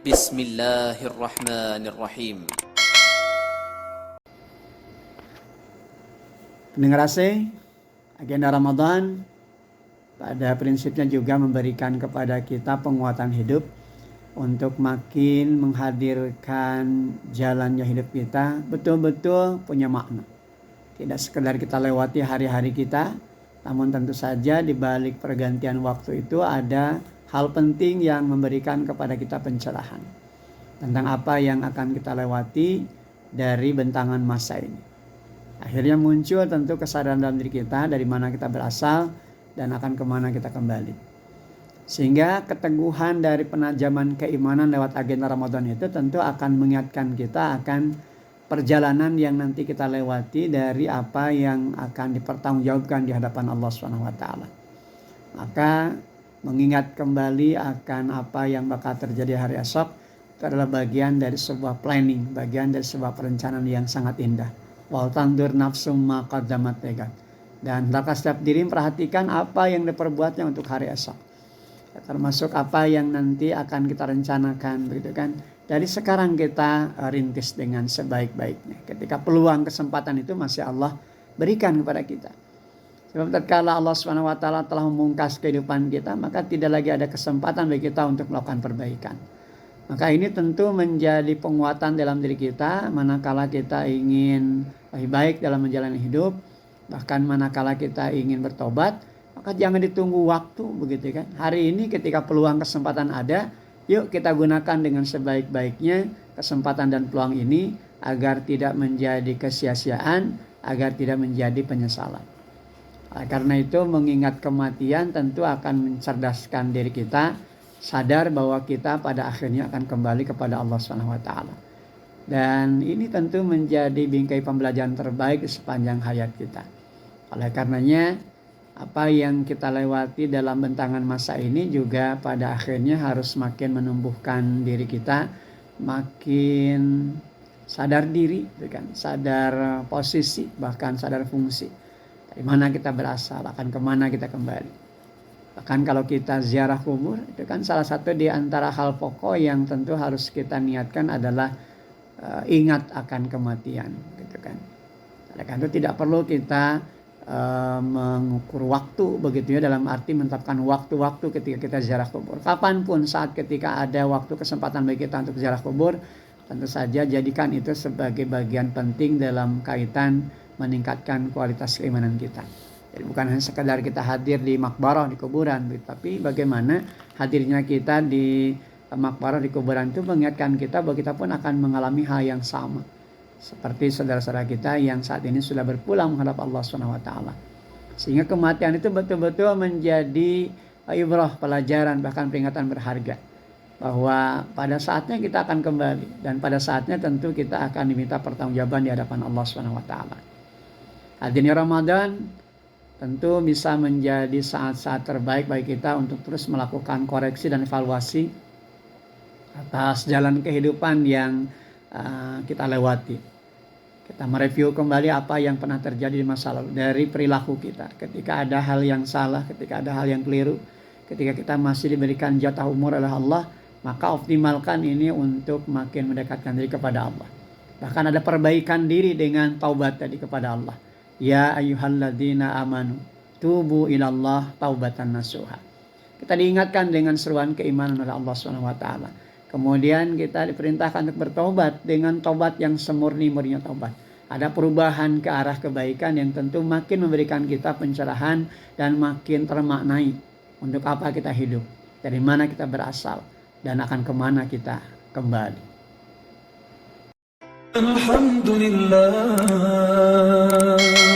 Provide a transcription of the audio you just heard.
Bismillahirrahmanirrahim. Pendengar AC, agenda Ramadan pada prinsipnya juga memberikan kepada kita penguatan hidup untuk makin menghadirkan jalannya hidup kita betul-betul punya makna. Tidak sekedar kita lewati hari-hari kita, namun tentu saja di balik pergantian waktu itu ada hal penting yang memberikan kepada kita pencerahan tentang apa yang akan kita lewati dari bentangan masa ini. Akhirnya muncul tentu kesadaran dalam diri kita dari mana kita berasal dan akan kemana kita kembali. Sehingga keteguhan dari penajaman keimanan lewat agenda Ramadan itu tentu akan mengingatkan kita akan perjalanan yang nanti kita lewati dari apa yang akan dipertanggungjawabkan di hadapan Allah SWT. Maka mengingat kembali akan apa yang bakal terjadi hari esok itu adalah bagian dari sebuah planning, bagian dari sebuah perencanaan yang sangat indah. Wal tandur nafsum ma qaddamat ligat. Dan hendaklah setiap diri memperhatikan apa yang diperbuatnya untuk hari esok. Termasuk apa yang nanti akan kita rencanakan, begitu kan? Dari sekarang kita rintis dengan sebaik-baiknya. Ketika peluang kesempatan itu masih Allah berikan kepada kita. Sebab tatkala Allah SWT telah memungkas kehidupan kita, maka tidak lagi ada kesempatan bagi kita untuk melakukan perbaikan. Maka ini tentu menjadi penguatan dalam diri kita manakala kita ingin lebih baik dalam menjalani hidup, bahkan manakala kita ingin bertobat, maka jangan ditunggu waktu, begitu kan. Hari ini ketika peluang kesempatan ada, yuk kita gunakan dengan sebaik-baiknya kesempatan dan peluang ini agar tidak menjadi kesia-siaan, agar tidak menjadi penyesalan. Karena itu mengingat kematian tentu akan mencerdaskan diri kita, sadar bahwa kita pada akhirnya akan kembali kepada Allah SWT. Dan ini tentu menjadi bingkai pembelajaran terbaik di sepanjang hayat kita. Oleh karenanya apa yang kita lewati dalam bentangan masa ini juga pada akhirnya harus makin menumbuhkan diri kita, makin sadar diri, sadar posisi, bahkan sadar fungsi. Dari mana kita berasal, akan kemana kita kembali. Bahkan kalau kita ziarah kubur, itu kan salah satu di antara hal pokok yang tentu harus kita niatkan adalah ingat akan kematian, gitu kan. Oleh karena itu tidak perlu kita mengukur waktu, begitu ya, dalam arti menetapkan waktu-waktu ketika kita ziarah kubur. Kapanpun saat ketika ada waktu kesempatan bagi kita untuk ziarah kubur, tentu saja jadikan itu sebagai bagian penting dalam kaitan meningkatkan kualitas keimanan kita. Jadi bukan hanya sekedar kita hadir di makbarah, di kuburan, tapi bagaimana hadirnya kita di makbarah, di kuburan itu mengingatkan kita bahwa kita pun akan mengalami hal yang sama seperti saudara-saudara kita yang saat ini sudah berpulang menghadap Allah SWT. Sehingga kematian itu betul-betul menjadi ibrah, pelajaran, bahkan peringatan berharga bahwa pada saatnya kita akan kembali, dan pada saatnya tentu kita akan diminta pertanggungjawaban di hadapan Allah SWT. Hadirin Ramadan tentu bisa menjadi saat-saat terbaik bagi kita untuk terus melakukan koreksi dan evaluasi atas jalan kehidupan yang kita lewati. Kita mereview kembali apa yang pernah terjadi di masa lalu dari perilaku kita. Ketika ada hal yang salah, ketika ada hal yang keliru, ketika kita masih diberikan jatah umur oleh Allah, maka optimalkan ini untuk makin mendekatkan diri kepada Allah. Bahkan ada perbaikan diri dengan taubat tadi kepada Allah. Ya ayyuhalladzina amanu tubu ilallah taubatan nasuha. Kita diingatkan dengan seruan keimanan oleh Allah SWT. Kemudian kita diperintahkan untuk bertobat dengan tobat yang semurni-murninya tobat. Ada perubahan ke arah kebaikan yang tentu makin memberikan kita pencerahan dan makin termaknai untuk apa kita hidup, dari mana kita berasal, dan akan kemana kita kembali. Alhamdulillah.